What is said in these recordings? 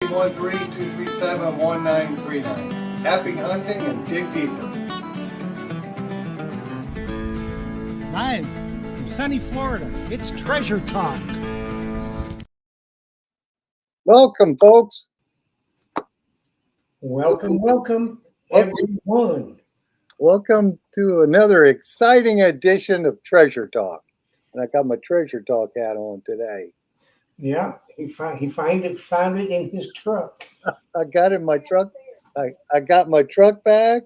813-237-1939. Happy hunting and dig deeper. Live from sunny Florida, it's Treasure Talk. Welcome, folks. Welcome, everyone. Welcome to another exciting edition of Treasure Talk. And I got my Treasure Talk hat on today. Yeah, he found it in his truck. I got in my truck. I got my truck back,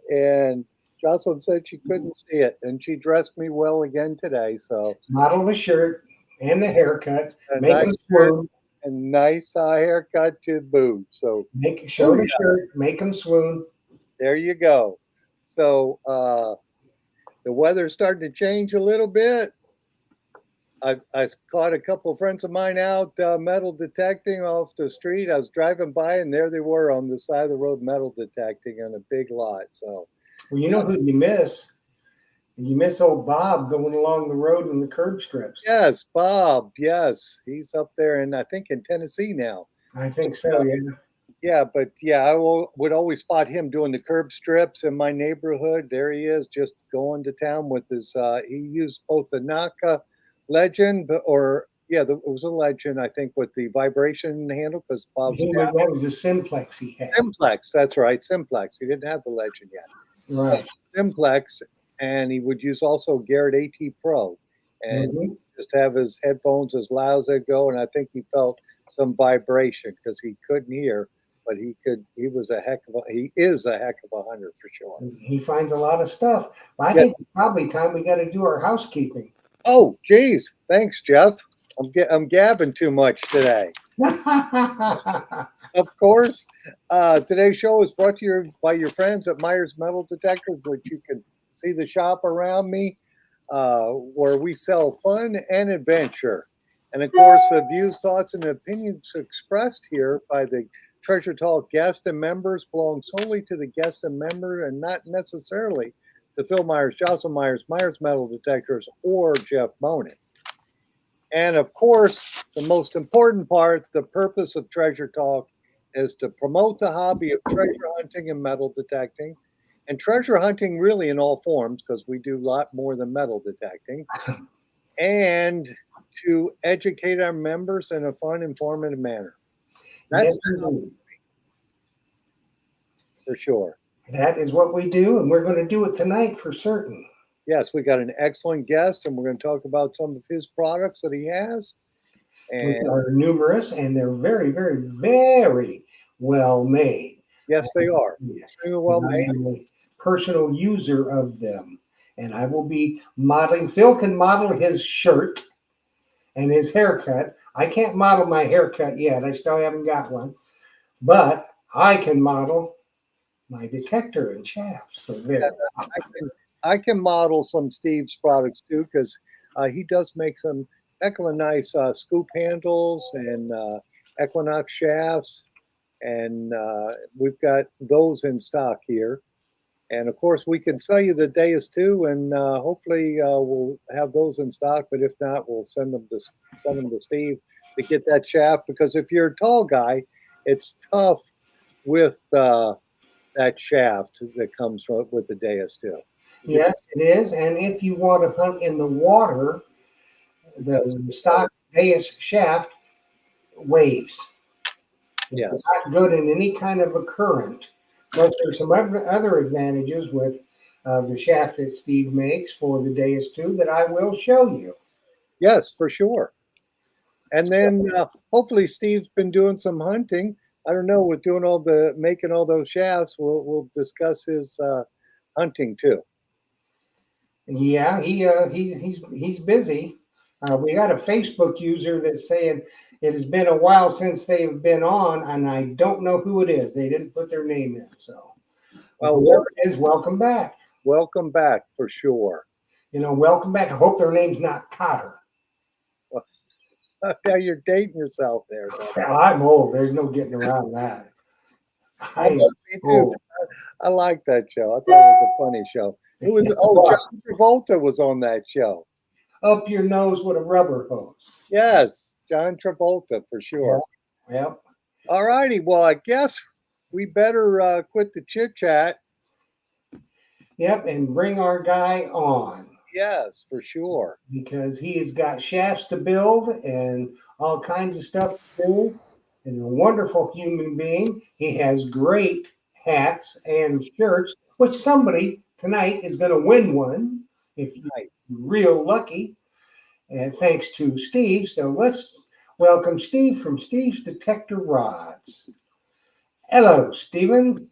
and Jocelyn said she couldn't see it, and she dressed me well again today. So Model the shirt and the haircut. Make nice him swoon. and nice haircut to boot. So Show the shirt. Make him swoon. there you go. So the weather's starting to change a little bit. I caught a couple of friends of mine out metal detecting off the street. I was driving by, and there they were on the side of the road metal detecting on a big lot. So, Well, you know who you miss? You miss old Bob going along the road in the curb strips. yes, Bob. Yes, he's up there, and I think in Tennessee now. I think so. Yeah. Yeah, but yeah, would always spot him doing the curb strips in my neighborhood. There he is, just going to town with his. He used both the Naka Legend, it was a Legend, I think, with the vibration handle because Bob's That was the Simplex he had. Simplex. That's right, Simplex. He didn't have the Legend yet. Right. So, Simplex, and he would use also Garrett AT Pro, and just have his headphones as loud as they go. And I think he felt some vibration because he couldn't hear. But he could. He is a heck of a hunter for sure. He finds a lot of stuff. I think it's probably time we got to do our housekeeping. Oh, geez. Thanks, Jeff. I'm gabbing too much today. Of course, today's show is brought to you by your friends at Myers Metal Detectors, which you can see the shop around me, where we sell fun and adventure. And of course, the views, thoughts, and opinions expressed here by the Treasure Talk guests and members belong solely to the guest and member and not necessarily to Phil Myers, Jocelyn Myers, Myers Metal Detectors, or Jeff Bonin. And of course, the most important part, the purpose of Treasure Talk is to promote the hobby of treasure hunting and metal detecting. And treasure hunting really in all forms, because we do a lot more than metal detecting. And to educate our members in a fun, informative manner. That's for sure. That is what we do, and we're going to do it tonight for certain. Yes, we got an excellent guest, and we're going to talk about some of his products that he has. Which are numerous, and they're very, very, very well made. Yes, they are. Extremely well made. I'm a personal user of them, and I will be modeling. Phil can model his shirt and his haircut. I can't model my haircut yet. I still haven't got one, but I can model my detector and shaft. So there. I can model some Steve's products too, because he does make some heck of a nice scoop handles and Equinox shafts, and we've got those in stock here. And of course, we can sell you the Deus too, and hopefully we'll have those in stock. But if not, we'll send them to Steve to get that shaft, because if you're a tall guy, it's tough with that shaft that comes with the Deus too. Yes, it is. And if you want to hunt in the water, the stock Deus shaft waves. It's not good in any kind of a current. But there's some other advantages with the shaft that Steve makes for the Deus 2 that I will show you. Yes, for sure. And then hopefully Steve's been doing some hunting. I don't know, with doing making all those shafts, we'll discuss his hunting too. Yeah, he's busy. We got a Facebook user that's saying it has been a while since they've been on, and I don't know who it is. They didn't put their name in, so whoever it is, welcome back. Welcome back for sure. Welcome back. I hope their name's not Cotter. Now you're dating yourself there. Well, I'm old. There's no getting around that. Me too. I like that show. I thought it was a funny show. It was John Travolta was on that show. Up your nose with a rubber hose. Yes, John Travolta for sure. Yep. All righty. Well, I guess we better quit the chit chat. Yep, and bring our guy on Yes, for sure. because he has got shafts to build and all kinds of stuff to do. He's a wonderful human being. He has great hats and shirts, which somebody tonight is going to win one if you're Nice. real lucky. And thanks to Steve. So let's welcome Steve from Steve's Detector Rods. Hello, Stephen.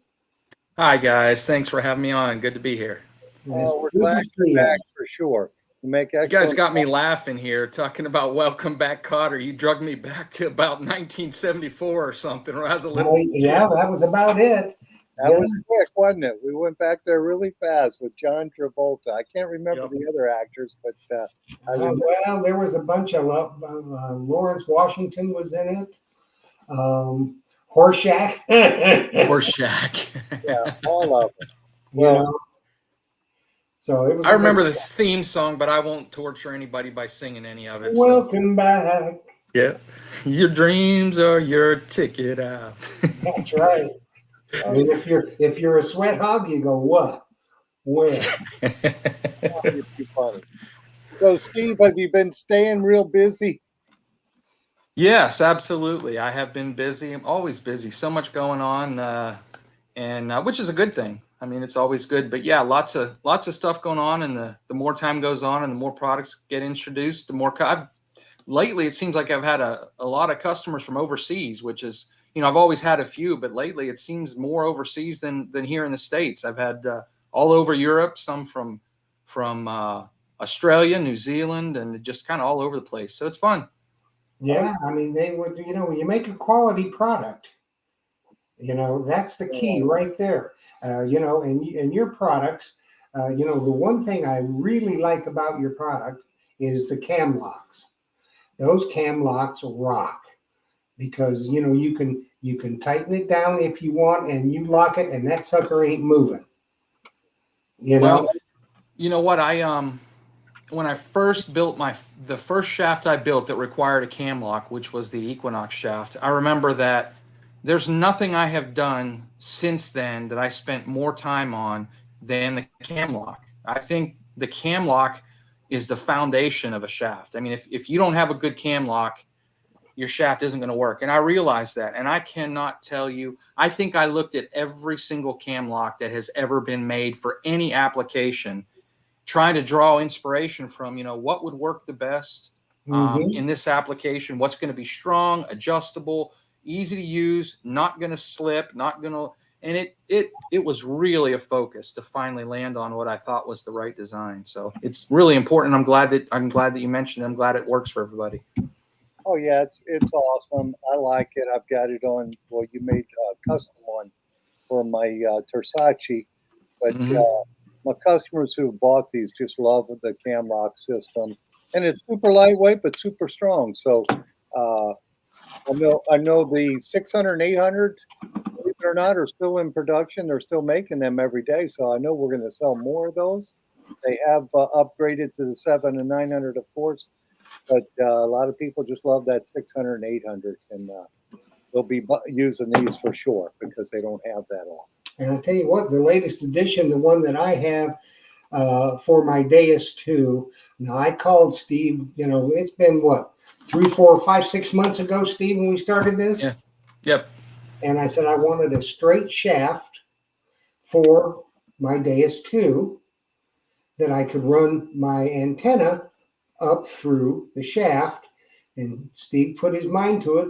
Hi, guys. Thanks for having me on. Good to be here. It's We're good glad to see you're you. back for sure. You make You guys excellent. got me laughing here talking about Welcome Back, Cotter. You drugged me back to about 1974 or something when I was a little Yeah, kid. that was about it. That Yeah. was quick, wasn't it? We went back there really fast with John Travolta. I can't remember Yep. the other actors, but I remember. Well, there was a bunch of Lawrence Washington was in it. Horseshack. Or Shaq. Yeah, all of them. You Well, know, so it was I a good remember the theme song, but I won't torture anybody by singing any of it. So, welcome back. yeah. Your dreams are your ticket out. That's right. oh, And if you're a sweat hog, you go what? Where? you're too funny. So, Steve, have you been staying real busy? Yes, absolutely. I have been busy. I'm always busy. So much going on, and which is a good thing. I mean, it's always good. But yeah, lots of stuff going on, and the more time goes on, and the more products get introduced, the more. Lately, it seems like I've had a lot of customers from overseas, which is, I've always had a few, but lately it seems more overseas than here in the States. I've had all over Europe, some from Australia, New Zealand, and just kind of all over the place. So it's fun. Yeah, I mean, they would, when you make a quality product, that's the key right there. And your products, the one thing I really like about your product is the cam locks. Those cam locks rock because you can tighten it down if you want, and you lock it, and that sucker ain't moving. You know. Well, you know what? When I first built the first shaft I built that required a cam lock, which was the Equinox shaft, I remember that there's nothing I have done since then that I spent more time on than the cam lock. I think the cam lock is the foundation of a shaft. I mean, if you don't have a good cam lock, your shaft isn't going to work. And I realized that. And I cannot tell you, I think I looked at every single cam lock that has ever been made for any application, trying to draw inspiration from, what would work the best Mhm. in this application, what's going to be strong, adjustable, easy to use, not going to slip, not going to, and it was really a focus to finally land on what I thought was the right design. So it's really important. I'm glad that you mentioned it. I'm glad it works for everybody. Oh yeah, it's awesome. I like it. I've got it on. Well, you made a custom one for my Tersace, but Mm-hmm. my customers who bought these just love the cam lock system, and it's super lightweight but super strong. So I know the 600 and 800, believe it or not, are still in production. They're still making them every day. So I know we're going to sell more of those. They have upgraded to the 7 and 900, of course, but a lot of people just love that 600 and 800, and they'll be using these for sure because they don't have that on. And I'll tell you what, the latest edition, the one that I have for my Deus 2. Now, I called Steve, it's been what, 3, 4, 5, 6 months ago, Steve, when we started this? Yeah. Yep. And I said I wanted a straight shaft for my Deus 2 that I could run my antenna up through the shaft. And Steve put his mind to it.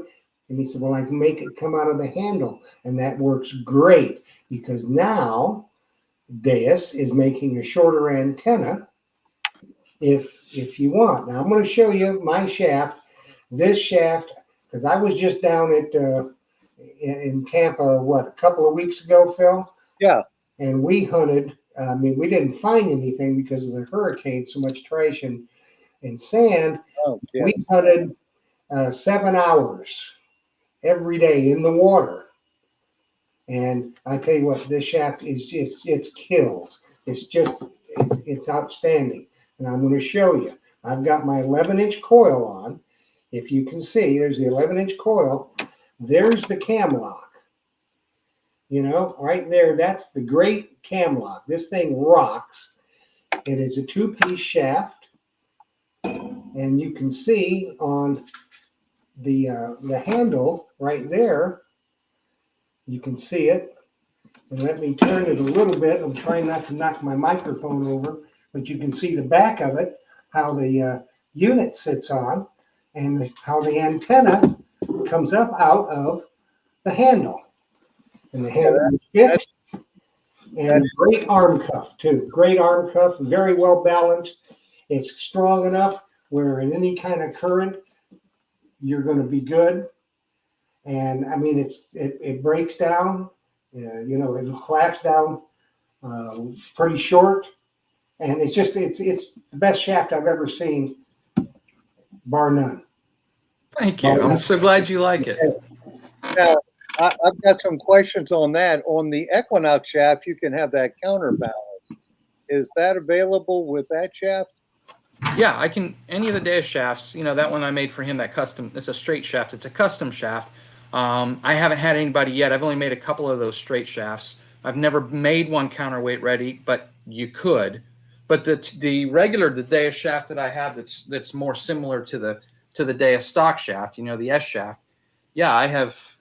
And he said, well, I can make it come out of the handle. And that works great because now Deus is making a shorter antenna if you want. Now I'm going to show you my shaft. This shaft, because I was just down at in Tampa, what, a couple of weeks ago, Phil? Yeah. And we hunted. I mean, we didn't find anything because of the hurricane, so much trash and sand. Oh, We yes. hunted 7 hours every day in the water. And I tell you what, this shaft is just, it's kills. It's outstanding. And I'm going to show you. I've got my 11-inch coil on. If you can see, there's the 11-inch coil. There's the cam lock. You know, right there, that's the great cam lock. This thing rocks. It is a two-piece shaft, and you can see on the handle right there, you can see it. And let me turn it a little bit. I'm trying not to knock my microphone over, but you can see the back of it, how the unit sits on, and how the antenna comes up out of the handle. And the handle is fixed, and great arm cuff too. Great arm cuff, very well balanced. It's strong enough where in any kind of current, you're going to be good. And I mean, it breaks down. You know, it collapse down pretty short, and it's the best shaft I've ever seen, bar none. Thank you. I'm so glad you like it. Now, I've got some questions on that. On the Equinox shaft, you can have that counterbalance. Is that available with that shaft? Yeah, I can, any of the Deus shafts, you know, that one I made for him, that custom, it's a straight shaft. It's a custom shaft. I haven't had anybody yet. I've only made a couple of those straight shafts. I've never made one counterweight ready, but you could. But the regular, the Deus shaft that I have that's more similar to the Deus stock shaft, you know, the S shaft. Yeah, I have.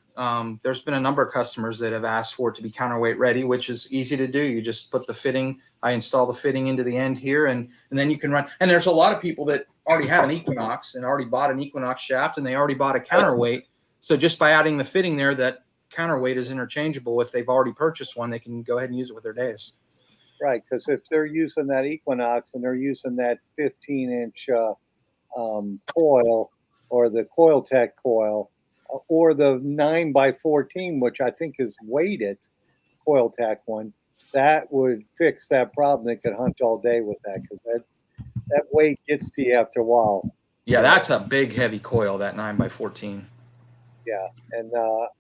There's been a number of customers that have asked for it to be counterweight ready, which is easy to do. You just put the fitting. I install the fitting into the end here, and then you can run. And there's a lot of people that already have an Equinox and already bought an Equinox shaft, and they already bought a counterweight. So just by adding the fitting there, that counterweight is interchangeable. If they've already purchased one, they can go ahead and use it with their Deus. Right, because if they're using that Equinox and they're using that 15-inch coil or the Coil Tech coil or the 9x14, which I think is weighted Coil Tech one, that would fix that problem. They could hunt all day with that because that weight gets to you after a while. Yeah, that's a big, heavy coil, that 9x14. Yeah, and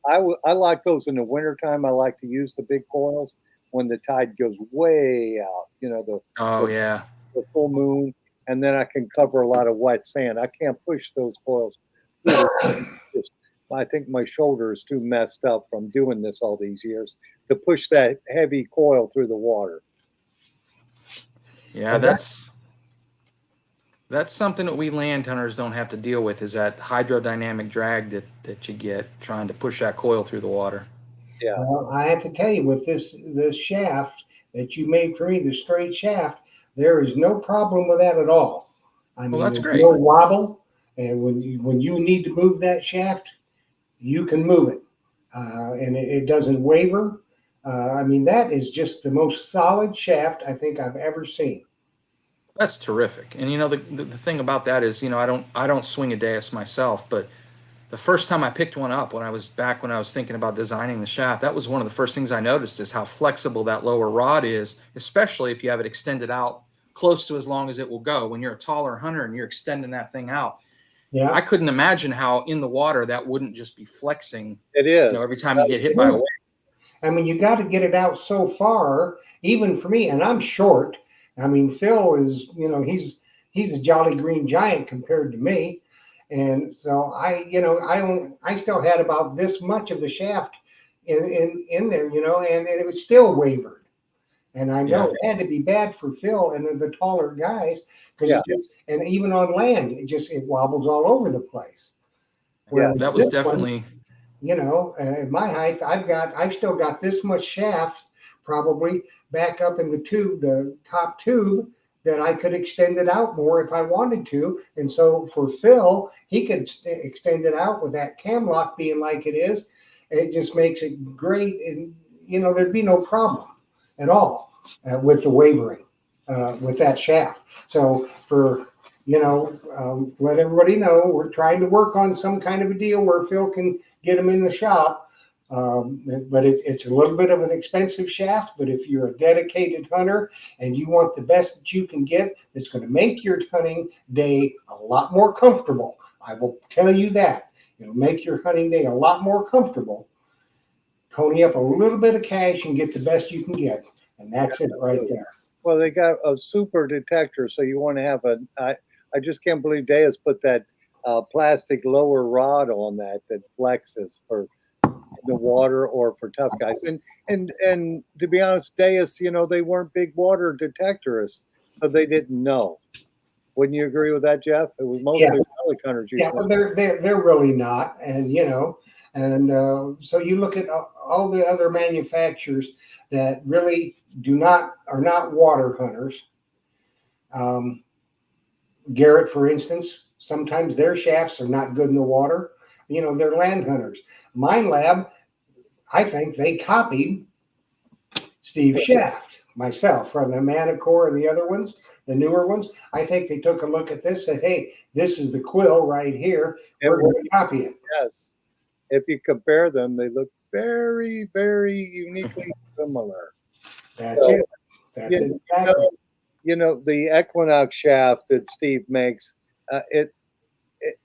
I like those in the wintertime. I like to use the big coils when the tide goes way out, you know, the full moon, and then I can cover a lot of wet sand. I can't push those coils. I think my shoulder is too messed up from doing this all these years to push that heavy coil through the water. Yeah, that's something that we land hunters don't have to deal with, is that hydrodynamic drag that you get trying to push that coil through the water. Yeah. Well, I have to tell you, with this shaft that you made for me, the straight shaft, there is no problem with that at all. I mean, that's there's great. no wobble, and when you need to move that shaft, you can move it, and it doesn't waver. I mean, that is just the most solid shaft I think I've ever seen. That's terrific. And you know, the thing about that is, you know, I don't swing a Deus myself, but the first time I picked one up when I was thinking about designing the shaft, that was one of the first things I noticed, is how flexible that lower rod is, especially if you have it extended out close to as long as it will go. When you're a taller hunter and you're extending that thing out, Yeah, I couldn't imagine how in the water that wouldn't just be flexing. It is. You know, every time you get hit by a wave. I mean, you got to get it out so far, even for me, and I'm short. I mean, Phil is, you know, he's a jolly green giant compared to me, and so I still had about this much of the shaft in there, you know, and it was still wavered. And I know it had to be bad for Phil and the taller guys, because and even on land, it wobbles all over the place. Yeah, that was definitely. You know, at my height, I've still got this much shaft probably back up in the top tube, that I could extend it out more if I wanted to. And so for Phil, he could extend it out with that cam lock being like it is. It just makes it great. And, you know, there'd be no problem at all with the wavering with that shaft. So let everybody know we're trying to work on some kind of a deal where Phil can get them in the shop. But it's a little bit of an expensive shaft. But if you're a dedicated hunter and you want the best that you can get, that's going to make your hunting day a lot more comfortable. I will tell you that. It'll make your hunting day a lot more comfortable. Pony up a little bit of cash and get the best you can get. And that's it right there. Well, they got a super detector, so you want to have I just can't believe Deus put that plastic lower rod on that that flexes for the water or for tough guys. And to be honest, Deus, they weren't big water detectorists, so they didn't know. Wouldn't you agree with that, Jeff? It was Yeah, mostly relic hunters yeah, using but it. they're really not, and and so you look at all the other manufacturers that really are not water hunters. Um, Garrett, for instance, sometimes their shafts are not good in the water. They're land hunters. Mine Lab, I think they copied Steve Shaft, myself, from the Manicore and the other ones, the newer ones. I think they took a look at this, said, "Hey, this is the quill right here. It We're was, going to copy it." yes. If you compare them, they look very, very uniquely similar. That's So, it. That's it know, exactly. the Equinox shaft that Steve makes,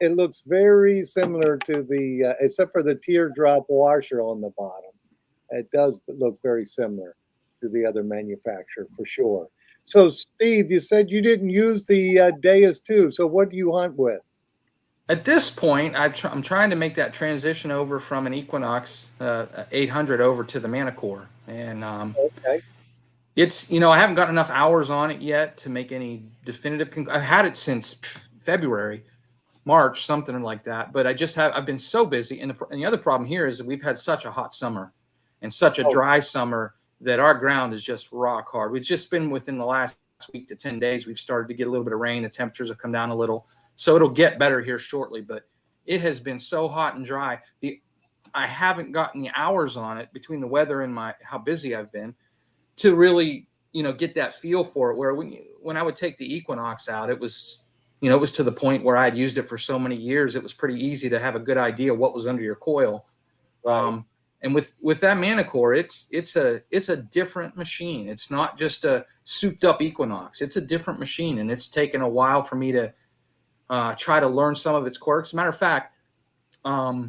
it looks very similar to except for the teardrop washer on the bottom. It does look very similar to the other manufacturer for sure. So, Steve, you said you didn't use the Deus 2. So, what do you hunt with? At this point, I'm trying to make that transition over from an Equinox 800 over to the Manicore, and Okay. it's I haven't got enough hours on it yet to make any definitive. I've had it since February, March, something like that, but I've been so busy, and the other problem here is that we've had such a hot summer and such a Oh, dry summer that our ground is just rock hard. We've just been within the last week to 10 days, we've started to get a little bit of rain. The temperatures have come down a little, so it'll get better here shortly, but it has been so hot and dry. I haven't gotten the hours on it between the weather and how busy I've been to really, get that feel for it. Where when I would take the Equinox out, it was, it was to the point where I had used it for so many years, it was pretty easy to have a good idea what was under your coil. right. And with that Manicore, it's a different machine. It's not just a souped up Equinox. It's a different machine, and it's taken a while for me to try to learn some of its quirks. Matter of fact, I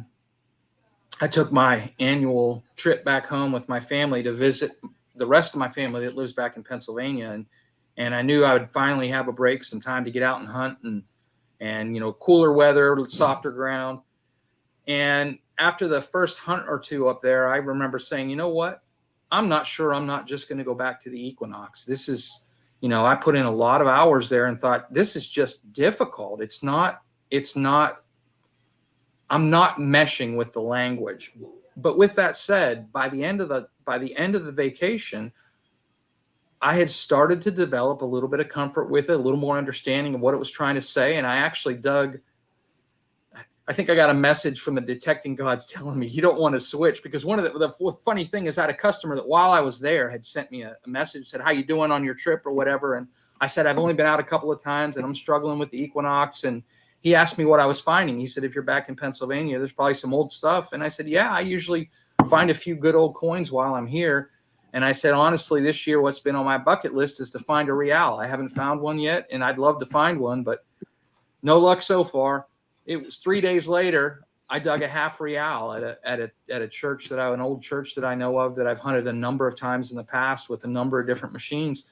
took my annual trip back home with my family to visit the rest of my family that lives back in Pennsylvania, and I knew I would finally have a break, some time to get out and hunt, and cooler weather, softer ground. And after the first hunt or two up there, I remember saying, you know what? I'm not sure I'm not just going to go back to the Equinox. This is, I put in a lot of hours there and thought this is just difficult. It's not I'm not meshing with the language. But with that said, by the end of the vacation, I had started to develop a little bit of comfort with it, a little more understanding of what it was trying to say. And I actually I think I got a message from the detecting gods telling me you don't want to switch, because one of the funny thing is I had a customer that while I was there had sent me a message, said, how you doing on your trip or whatever. And I said, I've only been out a couple of times and I'm struggling with the Equinox. And he asked me what I was finding. He said, if you're back in Pennsylvania, there's probably some old stuff. And I said, yeah, I usually find a few good old coins while I'm here. And I said, honestly, this year, what's been on my bucket list is to find a real. I haven't found one yet, and I'd love to find one, but no luck so far. It was 3 days later, I dug a half real at a church an old church that I know of, that I've hunted a number of times in the past with a number of different machines.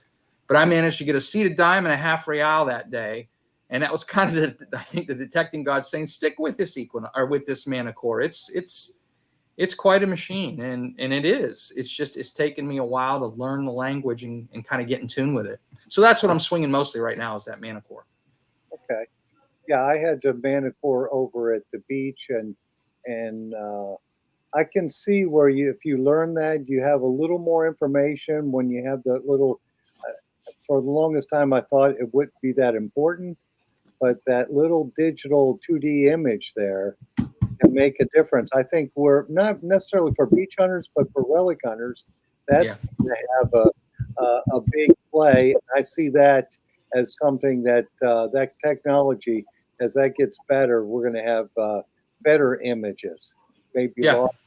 But I managed to get a seated dime and a half real that day. And that was kind of I think the detecting god saying, stick with this with this Manicore. It's quite a machine, and it is. It's taken me a while to learn the language and kind of get in tune with it. So that's what I'm swinging mostly right now, is that Manicore. Okay. Yeah, I had the Manicore over at the beach, and I can see where if you learn that, you have a little more information when you have the little. For the longest time, I thought it wouldn't be that important, but that little digital 2D image there can make a difference. I think we're not necessarily for beach hunters, but for relic hunters, Yeah. that's going to have a big play. I see that as something that that technology, as that gets better, we're going to have better images, maybe Yeah. larger.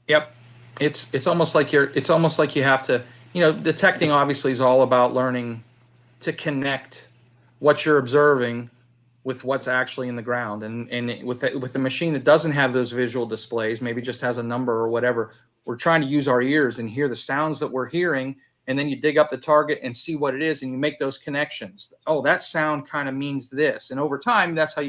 Yep. It's almost like you have to, detecting obviously is all about learning to connect what you're observing with what's actually in the ground. And with a machine that doesn't have those visual displays, maybe just has a number or whatever, we're trying to use our ears and hear the sounds that we're hearing. And then you dig up the target and see what it is, and you make those connections. Oh, that sound kind of means this. And over time, that's how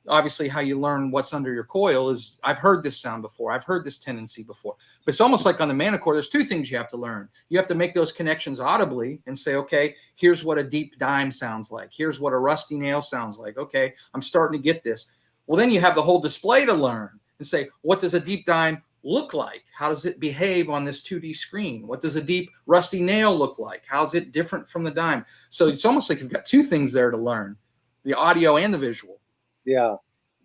obviously how you learn what's under your coil is I've heard this sound before. I've heard this tendency before. But it's almost like on the Manicore, there's two things you have to learn. You have to make those connections audibly and say, okay, here's what a deep dime sounds like. Here's what a rusty nail sounds like. Okay, I'm starting to get this. Well, then you have the whole display to learn and say, what does a deep dime look like? How does it behave on this 2D screen? What does a deep rusty nail look like? How's it different from the dime? So it's almost like you've got two things there to learn, the audio and the visual. Yeah.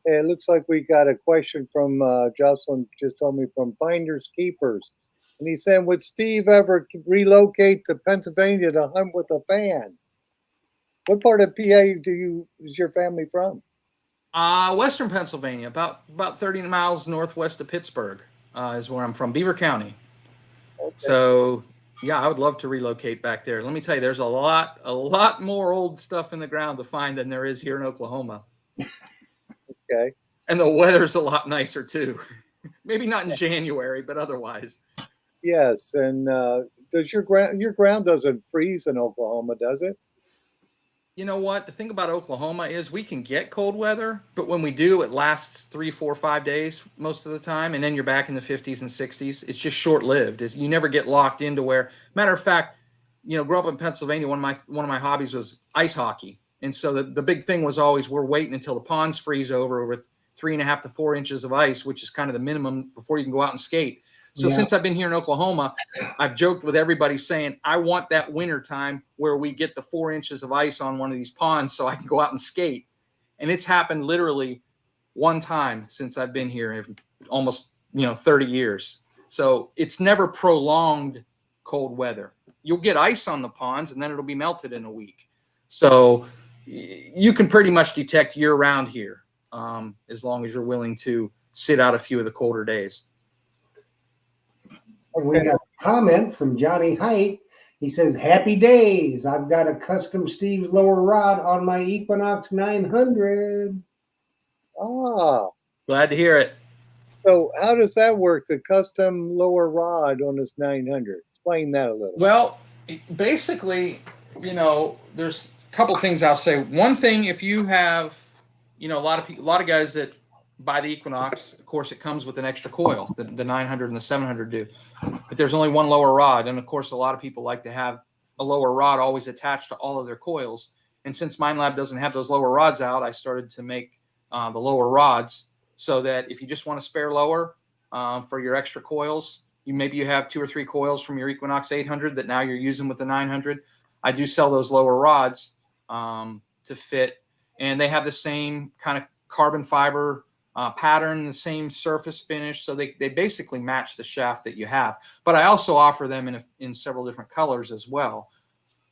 It looks like we got a question from Jocelyn, just told me, from Finders Keepers. And he said, would Steve ever relocate to Pennsylvania to hunt with a fan? What part of PA is your family from? Western Pennsylvania, about 30 miles northwest of Pittsburgh is where I'm from, Beaver County. Okay. So yeah, I would love to relocate back there. Let me tell you, there's a lot more old stuff in the ground to find than there is here in Oklahoma. Okay. And the weather's a lot nicer too. Maybe not in January, but otherwise. Yes, and does your ground doesn't freeze in Oklahoma, does it? You know what? The thing about Oklahoma is we can get cold weather, but when we do, it lasts 3, 4, 5 days most of the time, and then you're back in the 50s and 60s. It's just short-lived. You never get locked into where. Matter of fact, growing up in Pennsylvania, one of my hobbies was ice hockey, and so the big thing was always we're waiting until the ponds freeze over with 3.5 to 4 inches of ice, which is kind of the minimum before you can go out and skate. So since I've been here in Oklahoma, I've joked with everybody saying, I want that winter time where we get the 4 inches of ice on one of these ponds so I can go out and skate. And it's happened literally one time since I've been here, almost 30 years. So it's never prolonged cold weather. You'll get ice on the ponds and then it'll be melted in a week. So you can pretty much detect year round here, as long as you're willing to sit out a few of the colder days. We got a comment from Johnny Height. He says, happy days. I've got a custom Steve's lower rod on my Equinox 900. Ah. Glad to hear it. So how does that work, the custom lower rod on this 900? Explain that a little. Well, basically, there's a couple things I'll say. One thing, if you have, a lot of guys that buy the Equinox, of course, it comes with an extra coil, the 900 and the 700 do. But there's only one lower rod. And, of course, a lot of people like to have a lower rod always attached to all of their coils. And since MindLab doesn't have those lower rods out, I started to make the lower rods so that if you just want a spare lower for your extra coils, maybe you have 2 or 3 coils from your Equinox 800 that now you're using with the 900. I do sell those lower rods to fit. And they have the same kind of carbon fiber pattern, the same surface finish, so they basically match the shaft that you have. But I also offer them in several different colors as well.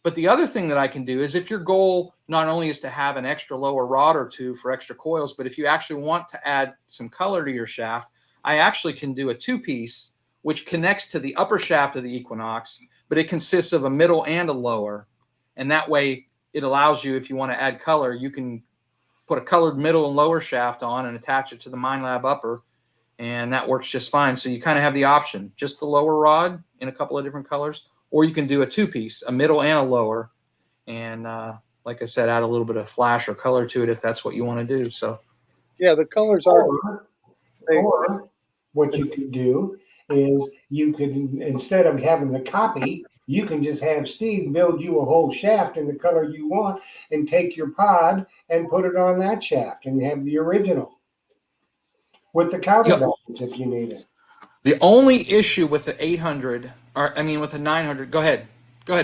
But the other thing that I can do is if your goal not only is to have an extra lower rod or two for extra coils, but if you actually want to add some color to your shaft, I actually can do a 2-piece, which connects to the upper shaft of the Equinox, but it consists of a middle and a lower. And that way it allows you, if you want to add color, you can put a colored middle and lower shaft on and attach it to the MindLab upper, and that works just fine. So you kind of have the option, just the lower rod in a couple of different colors, or you can do a 2-piece, a middle and a lower, and like I said, add a little bit of flash or color to it if that's what you want to do. So yeah, the colors are. Or what you could do is you could, instead of having the copy, you can just have Steve build you a whole shaft in the color you want and take your pod and put it on that shaft and have the original with the counterbalance if you need it. The only issue with the 800, with the 900, go ahead,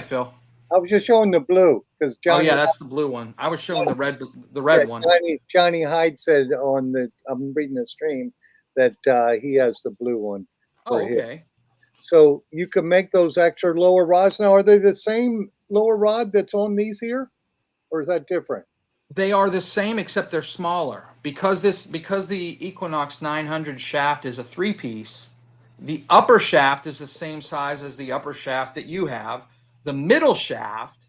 Phil. I was just showing the blue because Johnny. Oh yeah, that's the blue one. I was showing the red one. Johnny Hyde said I'm reading the stream that he has the blue one. Oh, okay. So you can make those extra lower rods. Now, are they the same lower rod that's on these here, or is that different? They are the same, except they're smaller. Because the Equinox 900 shaft is a 3-piece, the upper shaft is the same size as the upper shaft that you have. The middle shaft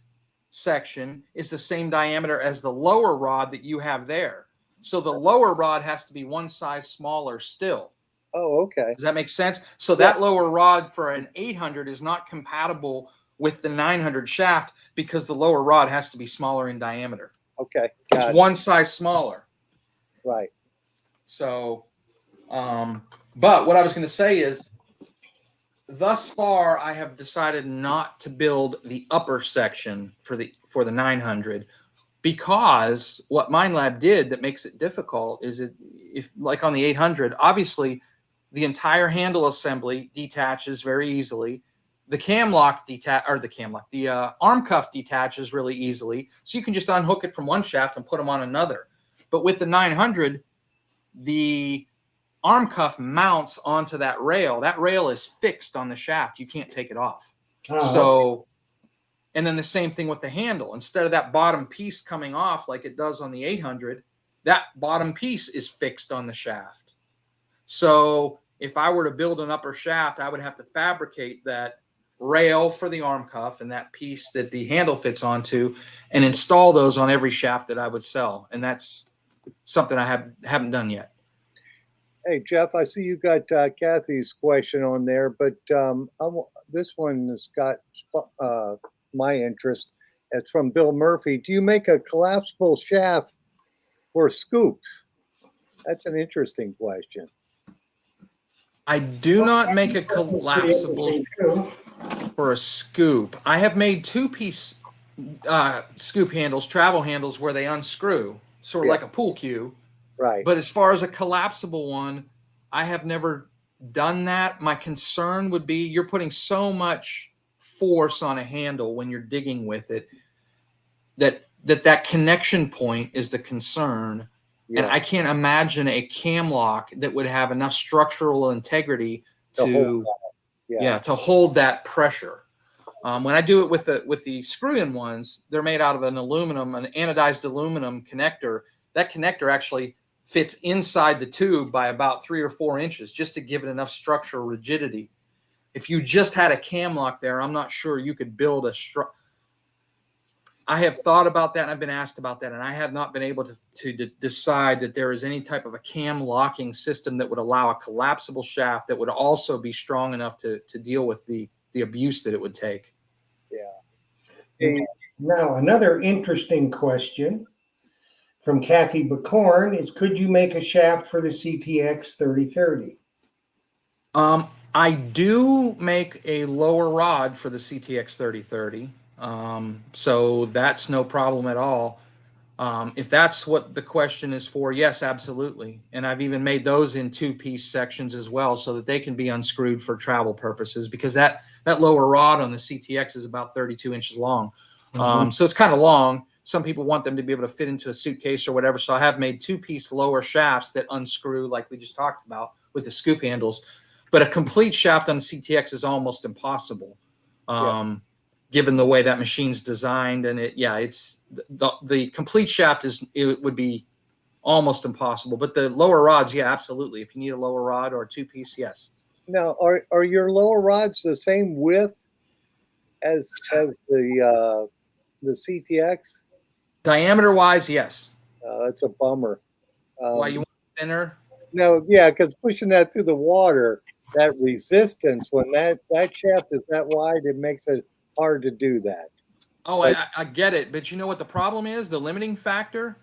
section is the same diameter as the lower rod that you have there. So the lower rod has to be one size smaller still. Oh, okay. Does that make sense? So that lower rod for an 800 is not compatible with the 900 shaft because the lower rod has to be smaller in diameter. Okay. It's one size smaller. Right. So, but what I was going to say is, thus far, I have decided not to build the upper section for the 900, because what MindLab did that makes it difficult is if like on the 800, obviously the entire handle assembly detaches very easily. The arm cuff detaches really easily, so you can just unhook it from one shaft and put them on another. But with the 900, the arm cuff mounts onto that rail. That rail is fixed on the shaft. You can't take it off. Oh, So, and then the same thing with the handle. Instead of that bottom piece coming off like it does on the 800, that bottom piece is fixed on the shaft. So if I were to build an upper shaft, I would have to fabricate that rail for the arm cuff and that piece that the handle fits onto and install those on every shaft that I would sell. And that's something I haven't done yet. Hey, Jeff, I see you got Kathy's question on there, but this one has got my interest. It's from Bill Murphy. Do you make a collapsible shaft for scoops? That's an interesting question. I do not make a collapsible for a scoop. I have made two-piece scoop handles, travel handles, where they unscrew, sort of like a pool cue. Right. But as far as a collapsible one, I have never done that. My concern would be you're putting so much force on a handle when you're digging with it that connection point is the concern. Yeah. And I can't imagine a cam lock that would have enough structural integrity to hold that pressure. When I do it with the screw-in ones, they're made out of an anodized aluminum connector. That connector actually fits inside the tube by about 3 or 4 inches just to give it enough structural rigidity. If you just had a cam lock there, I'm not sure you could build I have thought about that and I've been asked about that, and I have not been able to decide that there is any type of a cam locking system that would allow a collapsible shaft that would also be strong enough to deal with the abuse that it would take. Yeah. Now, another interesting question from Kathy Bacorn is, could you make a shaft for the CTX 3030? I do make a lower rod for the CTX 3030. So that's no problem at all. If that's what the question is for, yes, absolutely. And I've even made those in 2-piece sections as well, so that they can be unscrewed for travel purposes, because that lower rod on the CTX is about 32 inches long. So it's kind of long. Some people want them to be able to fit into a suitcase or whatever. So I have made 2-piece lower shafts that unscrew, like we just talked about with the scoop handles. But a complete shaft on the CTX is almost impossible, given the way that machine's designed. And it's the complete shaft it would be almost impossible. But the lower rods, yeah, absolutely. If you need a lower rod or a 2-piece, yes. Now, are your lower rods the same width as the CTX? Diameter wise, yes. That's a bummer. Why, you want thinner? No, yeah, because pushing that through the water, that resistance, when that shaft is that wide, it makes it hard to do that. Oh, I get it. But you know what the problem is? The limiting factor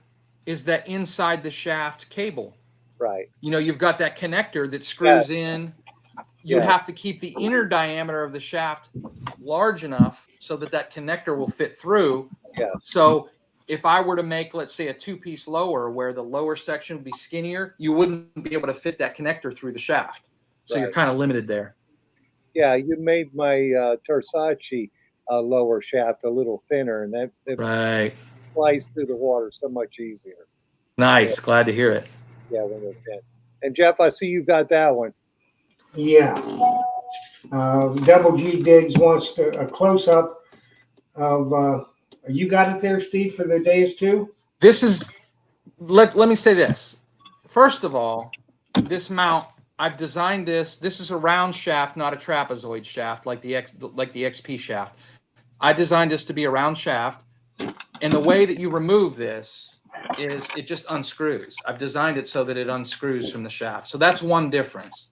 is that inside the shaft cable. Right. You know, you've got that connector that screws in. You have to keep the inner diameter of the shaft large enough so that connector will fit through. Yes. So if I were to make, let's say, a 2-piece lower where the lower section would be skinnier, you wouldn't be able to fit that connector through the shaft. So you're kind of limited there. Yeah, you made my Tersace lower shaft a little thinner, and that sliced through the water so much easier. Nice. Glad to hear it. Yeah, when they're thin. And Jeff, I see you got that one. Yeah. Double G Diggs wants a close-up of, you got it there, Steve, for the days too? This is, let me say this. First of all, this mount, I've designed this is a round shaft, not a trapezoid shaft like the XP shaft. I designed this to be a round shaft, and the way that you remove this is it just unscrews. I've designed it so that it unscrews from the shaft. So that's one difference.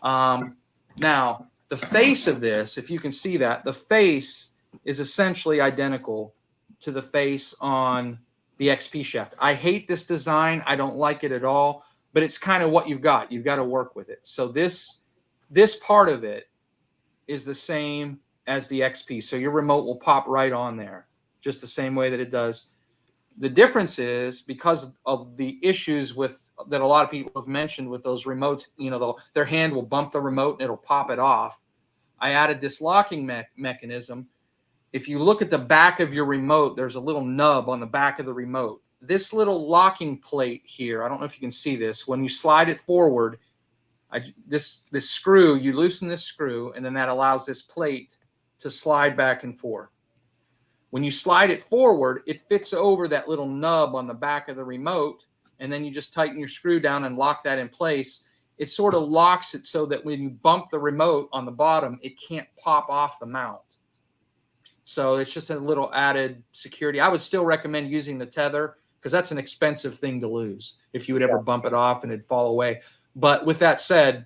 Now, the face of this, if you can see that, the face is essentially identical to the face on the XP shaft. I hate this design. I don't like it at all, but it's kind of what you've got. You've got to work with it. So this part of it is the same as the XP. So your remote will pop right on there, just the same way that it does. The difference is because of the issues with that a lot of people have mentioned with those remotes, you know, their hand will bump the remote and it'll pop it off. I added this locking mechanism. If you look at the back of your remote, there's a little nub on the back of the remote. This little locking plate here, I don't know if you can see this. When you slide it forward, this screw, you loosen this screw, and then that allows this plate to slide back and forth. When you slide it forward, it fits over that little nub on the back of the remote, and then you just tighten your screw down and lock that in place. It sort of locks it so that when you bump the remote on the bottom, it can't pop off the mount. So it's just a little added security. I would still recommend using the tether because that's an expensive thing to lose if you would ever bump it off and it'd fall away. But with that said,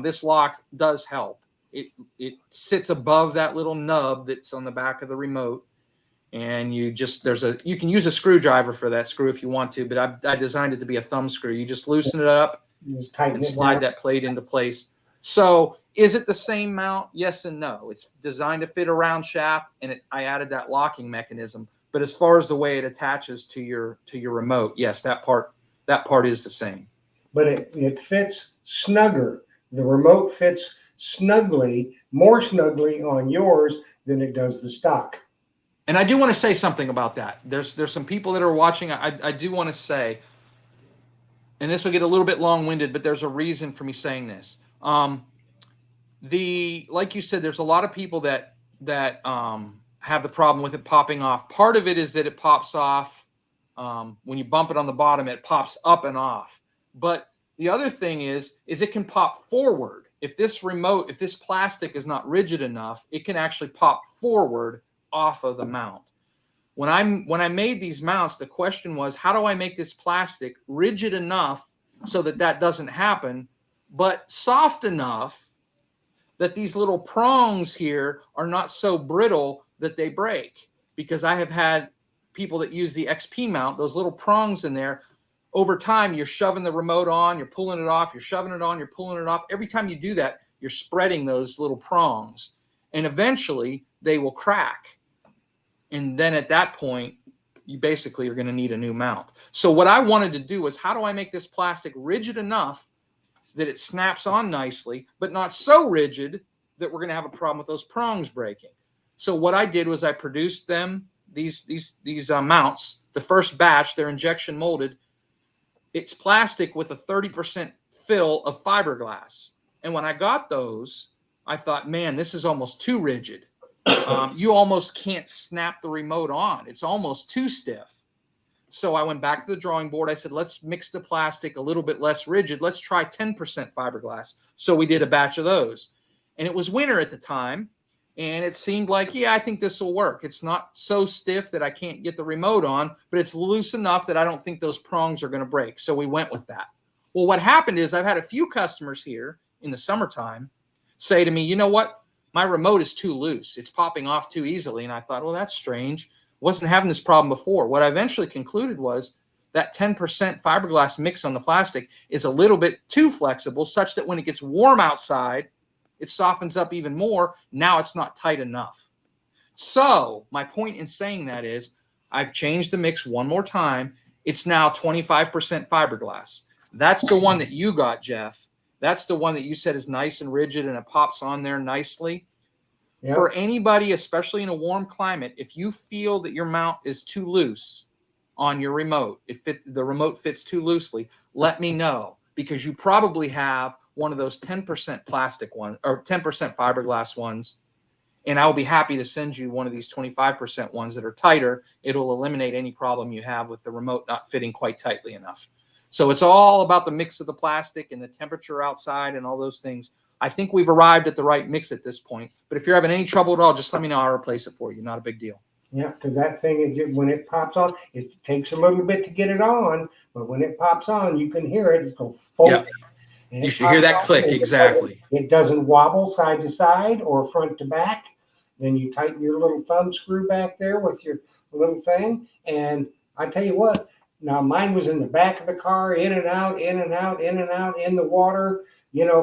this lock does help. It sits above that little nub that's on the back of the remote. And you can use a screwdriver for that screw if you want to, but I designed it to be a thumb screw. You just loosen it up and slide that plate into place. So is it the same mount? Yes and no. It's designed to fit a round shaft, and I added that locking mechanism. But as far as the way it attaches to your remote, yes, that part is the same. But it fits snugger. The remote fits more snugly on yours than it does the stock. And I do want to say something about that. There's some people that are watching. I do want to say, and this will get a little bit long-winded, but there's a reason for me saying this. Like you said, there's a lot of people that have the problem with it popping off. Part of it is that it pops off when you bump it on the bottom. It pops up and off. But the other thing is it can pop forward. If this plastic is not rigid enough, it can actually pop forward off of the mount. When I made these mounts, the question was, how do I make this plastic rigid enough so that doesn't happen, but soft enough that these little prongs here are not so brittle that they break? Because I have had people that use the XP mount, those little prongs in there. Over time, you're shoving the remote on, you're pulling it off, you're shoving it on, you're pulling it off. Every time you do that, you're spreading those little prongs, and eventually they will crack. And then at that point, you basically are going to need a new mount. So what I wanted to do was, how do I make this plastic rigid enough that it snaps on nicely, but not so rigid that we're going to have a problem with those prongs breaking? So what I did was I produced these mounts. The first batch, they're injection molded. It's plastic with a 30% fill of fiberglass. And when I got those, I thought, man, this is almost too rigid. You almost can't snap the remote on. It's almost too stiff. So I went back to the drawing board. I said, let's mix the plastic a little bit less rigid. Let's try 10% fiberglass. So we did a batch of those. And it was winter at the time. And it seemed like, yeah, I think this will work. It's not so stiff that I can't get the remote on, but it's loose enough that I don't think those prongs are going to break. So we went with that. Well, what happened is I've had a few customers here in the summertime say to me, you know what? My remote is too loose. It's popping off too easily. And I thought, well, that's strange. Wasn't having this problem before. What I eventually concluded was that 10% fiberglass mix on the plastic is a little bit too flexible, such that when it gets warm outside, it softens up even more. Now it's not tight enough. So my point in saying that is I've changed the mix one more time. It's now 25% fiberglass. That's the one that you got, Jeff. That's the one that you said is nice and rigid and it pops on there nicely. Yep. For anybody, especially in a warm climate, if you feel that your mount is too loose on your remote, the remote fits too loosely, let me know, because you probably have one of those 10% plastic ones or 10% fiberglass ones, and I'll be happy to send you one of these 25% ones that are tighter. It'll eliminate any problem you have with the remote not fitting quite tightly enough. So it's all about the mix of the plastic and the temperature outside and all those things. I think we've arrived at the right mix at this point. But if you're having any trouble at all, just let me know. I'll replace it for you. Not a big deal. Yeah, because that thing, when it pops on, it takes a little bit to get it on. But when it pops on, you can hear it. It's going fold. Yep. You should hear that click. Exactly. It doesn't wobble side to side or front to back. Then you tighten your little thumb screw back there with your little thing. And I tell you what, now mine was in the back of the car, in and out, in and out, in and out, in the water,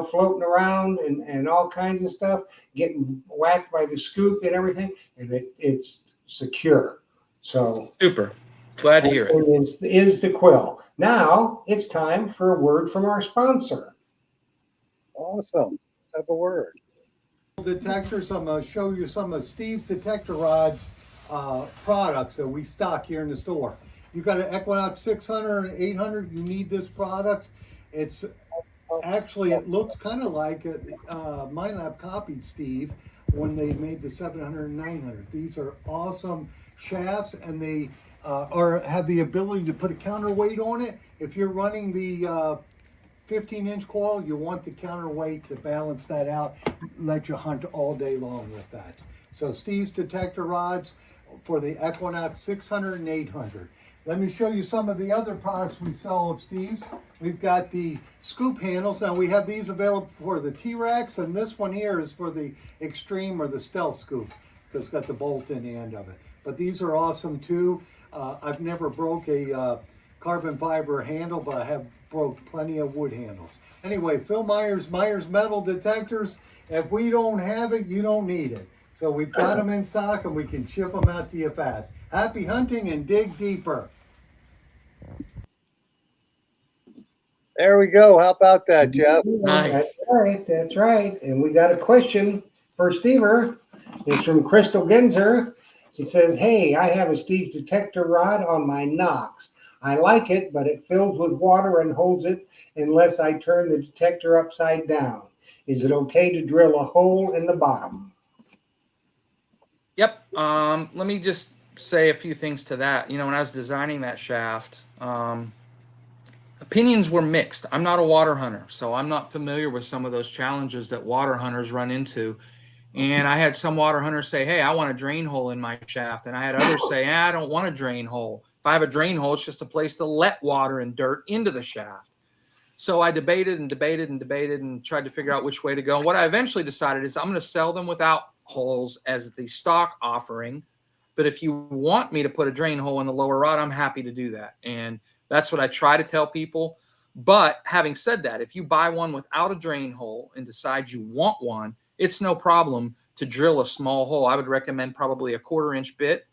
floating around and all kinds of stuff, getting whacked by the scoop and everything, and it's secure. So Super. Glad to hear it. is the quill. Now it's time for a word from our sponsor. Awesome. Let's have a word. Detectors. I'm going to show you some of Steve's Detector Rods products that we stock here in the store. You got an Equinox 600 and 800. You need this product. It's actually, it looks kind of like MindLab copied Steve when they made the 700 and 900. These are awesome shafts, and they have the ability to put a counterweight on it. If you're running the 15-inch coil, you want the counterweight to balance that out, let you hunt all day long with that. So Steve's Detector Rods for the Equinox 600 and 800. Let me show you some of the other products we sell of Steve's. We've got the scoop handles. Now we have these available for the T-Rex, and this one here is for the Extreme or the Stealth scoop because it's got the bolt in the end of it. But these are awesome too. I've never broke a carbon fiber handle, but I have broke plenty of wood handles. Anyway, Phil Myers Metal Detectors. If we don't have it, you don't need it. So we've got them in stock and we can ship them out to you fast. Happy hunting and dig deeper. There we go. How about that, Jeff? Nice. That's right. That's right. And we got a question for Stever. It's from Crystal Genzer. She says, hey, I have a Steve's Detector rod on my Knox. I like it, but it fills with water and holds it unless I turn the detector upside down. Is it okay to drill a hole in the bottom? Yep. Let me just say a few things to that. When I was designing that shaft, opinions were mixed. I'm not a water hunter, so I'm not familiar with some of those challenges that water hunters run into. And I had some water hunters say, hey, I want a drain hole in my shaft. And I had others say, I don't want a drain hole. If I have a drain hole, it's just a place to let water and dirt into the shaft. So I debated and debated and debated and tried to figure out which way to go. And what I eventually decided is I'm going to sell them without holes as the stock offering. But if you want me to put a drain hole in the lower rod, I'm happy to do that. And that's what I try to tell people. But having said that, if you buy one without a drain hole and decide you want one, it's no problem to drill a small hole. I would recommend probably a 1/4-inch bit.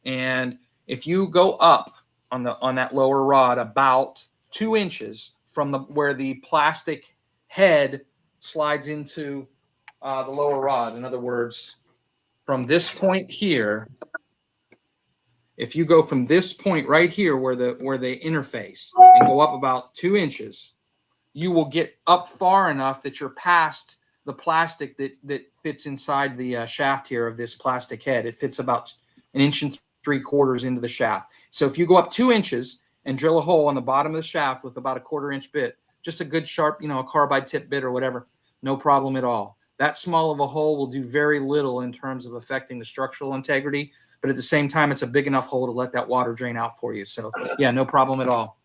And if you go up on that lower rod about 2 inches from where the plastic head slides into the lower rod, in other words, from this point here, if you go from this point right here where they interface and go up about 2 inches, you will get up far enough that you're past the plastic that fits inside the shaft here of this plastic head. It fits about 1 3/4 inches into the shaft. So if you go up 2 inches and drill a hole on the bottom of the shaft with about a 1/4-inch bit, just a good sharp, a carbide tip bit or whatever, no problem at all. That small of a hole will do very little in terms of affecting the structural integrity, but at the same time, it's a big enough hole to let that water drain out for you. So yeah, no problem at all.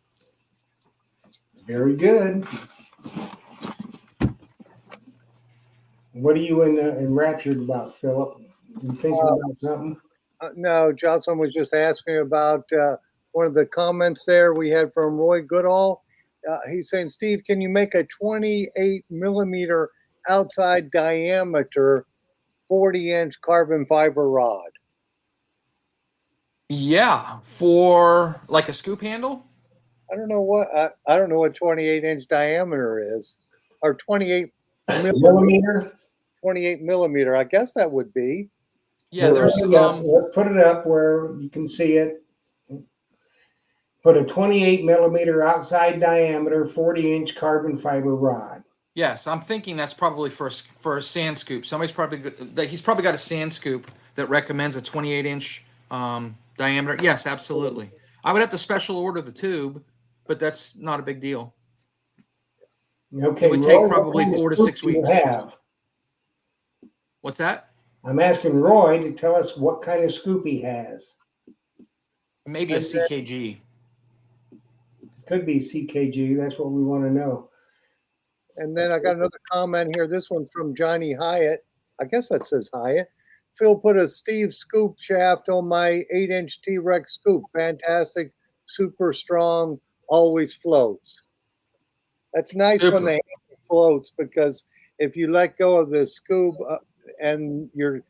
Very good. What are you enraptured about, Philip? You thinking about something? No, Jocelyn was just asking about one of the comments there we had from Roy Goodall. He's saying, Steve, can you make a 28-millimeter outside diameter 40-inch carbon fiber rod? Yeah, for like a scoop handle? I don't know what 28-inch diameter is, or 28 millimeter. 28 millimeter. I guess that would be. Yeah, there's let's put it up where you can see it. Put a 28-millimeter outside diameter 40-inch carbon fiber rod. Yes, I'm thinking that's probably for a sand scoop. He's probably got a sand scoop that recommends a 28-inch diameter. Yes, absolutely. I would have to special order the tube, but that's not a big deal. Okay, it would take probably 4 to 6 weeks. Have? What's that? I'm asking Roy to tell us what kind of scoop he has. Maybe a CKG. Could be CKG. That's what we want to know. And then I got another comment here. This one's from Johnny Hyatt. I guess that says Hyatt. Phil put a Steve scoop shaft on my 8-inch T-Rex scoop. Fantastic. super strong, always floats. That's nice when Super. the handle floats because if you let go of the scoop and you're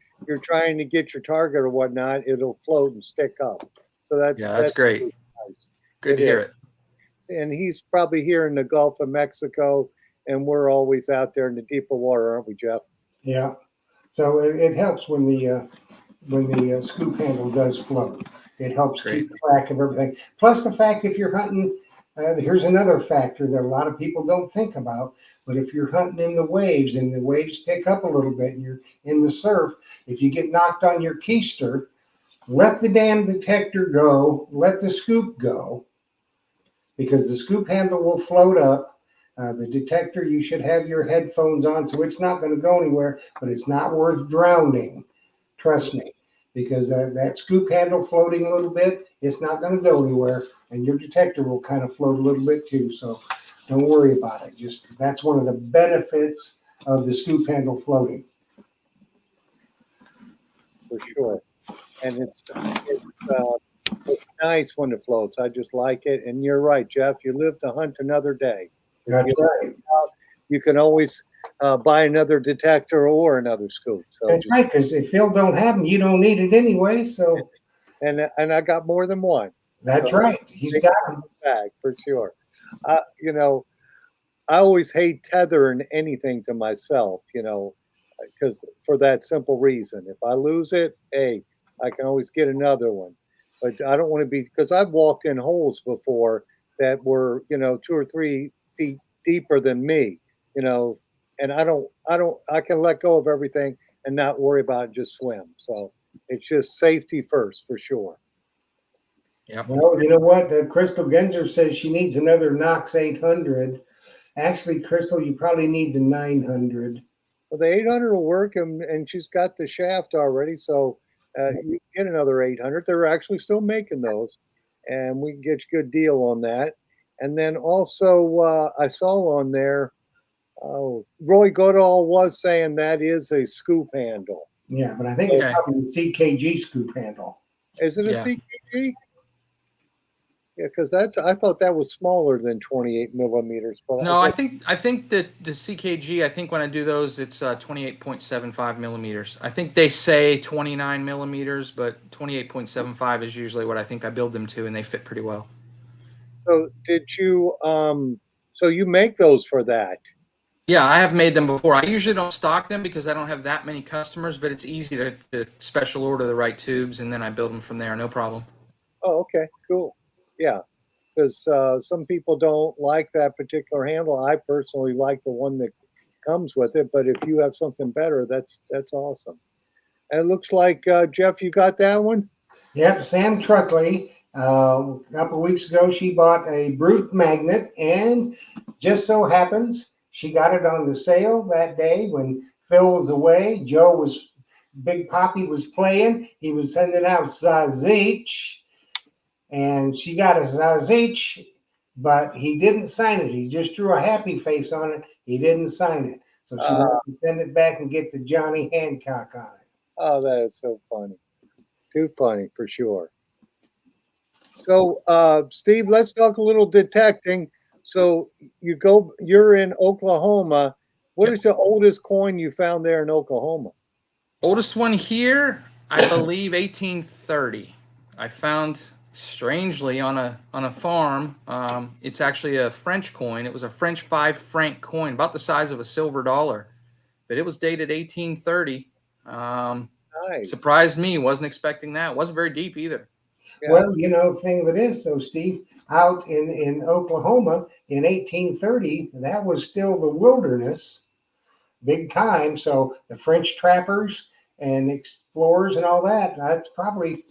trying to get your target or whatnot, it'll float and stick up. So Yeah, that's that's great. really nice. Good It to is. hear it. And he's probably here in the Gulf of Mexico, and we're always out there in the deeper water, aren't we, Jeff? Yeah. So it helps when the scoop handle does float. It helps Great. keep track of everything. Plus the fact if you're hunting, here's another factor that a lot of people don't think about. But if you're hunting in the waves and the waves pick up a little bit and you're in the surf, if you get knocked on your keister, let the damn detector go, let the scoop go, because the scoop handle will float up. The detector, you should have your headphones on, so it's not going to go anywhere, but it's not worth drowning. Trust me, because that scoop handle floating a little bit, it's not going to go anywhere, and your detector will kind of float a little bit too. So don't worry about it. Just that's one of the benefits of the scoop handle floating. For sure. And it's nice when it floats. I just like it. And you're right, Jeff. You live to hunt another day. If That's you right. you can always buy another detector or another scoop. So That's just right. Because if Phil don't have them, you don't need it anyway. So and I got more than one. that's So right. He's big got them. bag for sure. You know, I always hate tethering anything to myself. Because for that simple reason, if I lose it, hey, I can always get another one. But I don't want to be because I've walked in holes before that were 2 or 3 feet deeper than me. You know, and I can let go of everything and not worry about it, just swim. So it's just safety first for sure. Yep. Well, you know what? Crystal Genzer says she needs another Knox 800. Actually, Crystal, you probably need the 900. Well, the 800 will work, and she's got the shaft already, so you can get another 800. They're actually still making those, and we can get you a good deal on that. And then also, I saw on there, Roy Goodall was saying that is a scoop handle. Yeah, but I think it's Okay. probably the CKG scoop handle. Is it a Yeah. CKG? Yeah, because I thought that was smaller than 28 millimeters, but I No, I guess think that the CKG. I think when I do those, it's 28.75 millimeters. I think they say 29 millimeters, but 28.75 is usually what I think I build them to, and they fit pretty well. so. Did you so you make those for that? Yeah, I have made them before. I usually don't stock them because I don't have that many customers, but it's easy to special order the right tubes, and then I build them from there, no problem. Oh, okay, cool. Yeah, because some people don't like that particular handle. I personally like the one that comes with it, but if you have something better, that's awesome. And it looks like Jeff, you got that one. Yep, Sam Truckley. A couple weeks ago, she bought a brute magnet, and just so happens she got it on the sale that day when Phil was away. Big Poppy was playing. He was sending out Zazich, and she got a Zazich, but he didn't sign it. He just drew a happy face on it. He didn't sign it. So she Uh, wanted to send it back and get the Johnny Hancock on it. oh, that is so funny. Too funny for sure. So, Steve, let's talk a little detecting. So, you're in Oklahoma. What Yep. is the oldest coin you found there in Oklahoma? Oldest one here, I believe 1830. I found strangely on a farm. It's actually a French coin. It was a French 5 franc coin, about the size of a silver dollar, but it was dated 1830. Um, Nice. Surprised me. Wasn't expecting that. Wasn't very deep either. Yeah. Well, the thing of it is, though, Steve, out in Oklahoma in 1830, that was still the wilderness, big time. So the French trappers and explorers and all that, that's probably,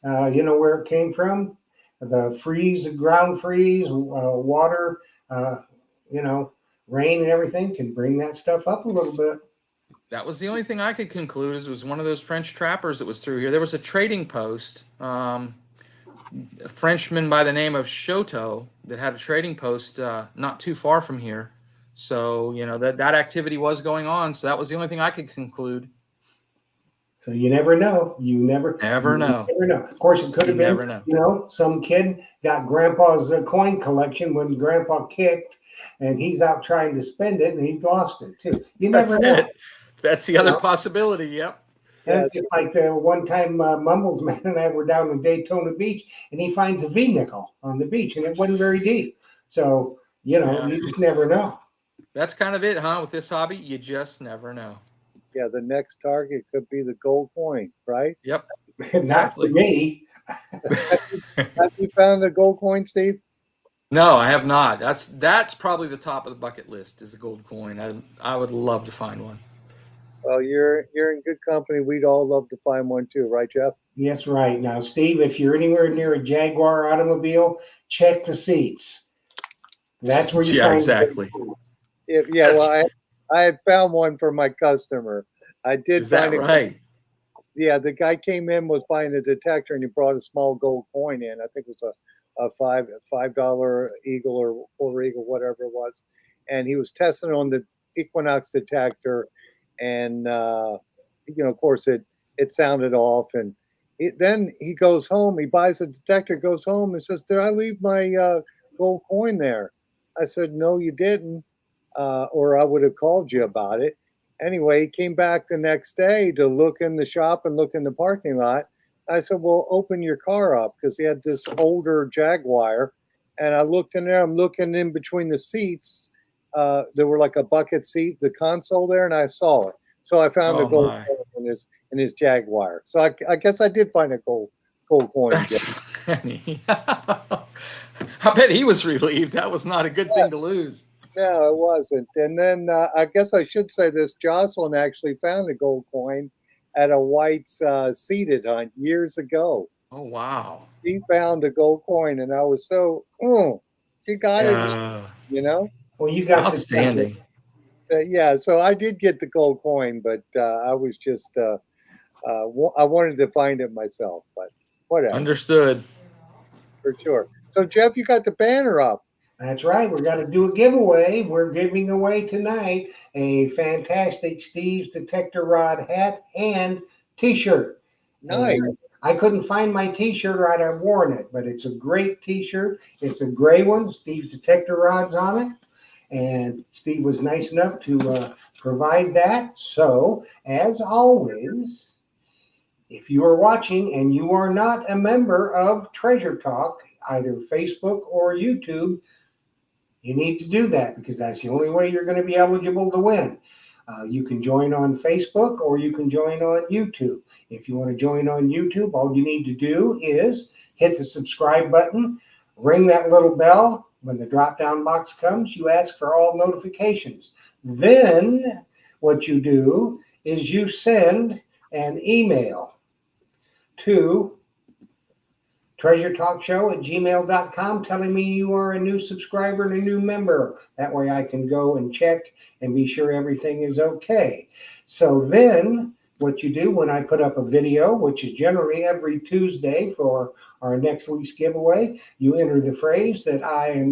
where it came from. The ground freeze, water, uh, you know, rain and everything can bring that stuff up a little bit. That was the only thing I could conclude is it was one of those French trappers that was through here. There was a trading post. A Frenchman by the name of Choteau that had a trading post not too far from here. So, that activity was going on. So that was the only thing I could conclude. So you never know. You Never know. never know. Of course, it could You have been, never know. you know, some kid got Grandpa's coin collection when Grandpa kicked, and he's out trying to spend it, and he lost it too. You That's never know. it. That's the You other know? possibility. Yep. And Yeah, it's just like the one time Mumbles Man and I were down in Daytona Beach, and he finds a V nickel on the beach, and it wasn't very deep. So you know, Yeah. you just never know. That's kind of it, huh? With this hobby, you just never know. yeah. The next target could be the gold coin, right? Yep. Not for Exactly. me. Have you found a gold coin, Steve? No, I have not. That's probably the top of the bucket list is a gold coin. I would love to find one. Well, you're in good company. We'd all love to find one too, right, Jeff? Yes, right. Now, Steve, if you're anywhere near a Jaguar automobile, check the seats. That's where you Yeah, find exactly. Yeah. Well, That's I had found one for my customer. I did is find that it. right? Yeah, the guy came in, was buying a detector, and he brought a small gold coin in. I think it was a $5 eagle or quarter eagle, whatever it was, and he was testing on the Equinox detector, and of course, it sounded off, and then he goes home. He buys a detector, goes home, and says, "Did I leave my gold coin there?" I said, "No, you didn't, or I would have called you about it." Anyway, he came back the next day to look in the shop and look in the parking lot. I said, "Well, open your car up," because he had this older Jaguar. And I looked in there, I'm looking in between the seats. There were like a bucket seat, the console there, and I saw it. So I found a Oh gold my. coin in his Jaguar. So I guess I did find a gold coin, Jeff. That's funny. I bet he was relieved. That was not a good thing to lose. No, it wasn't. And then I guess I should say this: Jocelyn actually found a gold coin at a White's seated hunt years ago. Oh wow. She found a gold coin, and I was so, oh, she got it, Uh, Well, you got to check it. outstanding. yeah. So I did get the gold coin, but I was just, I wanted to find it myself, but whatever, Understood. for sure. So Jeff, you got the banner up. That's right. We're going to do a giveaway. We're giving away tonight a fantastic Steve's Detector Rod hat and T-shirt. Nice. And I couldn't find my T-shirt or I'd have worn it, but it's a great T-shirt. It's a gray one. Steve's Detector Rod's on it. And Steve was nice enough to provide that. So, as always, if you are watching and you are not a member of Treasure Talk, either Facebook or YouTube, you need to do that because that's the only way you're going to be eligible to win. You can join on Facebook or you can join on YouTube. If you want to join on YouTube, all you need to do is hit the subscribe button, ring that little bell. When the drop down box comes, you ask for all notifications. Then what you do is you send an email to treasuretalkshow@gmail.com telling me you are a new subscriber and a new member. That way I can go and check and be sure everything is okay. So then what you do when I put up a video, which is generally every Tuesday for our next week's giveaway, you enter the phrase that I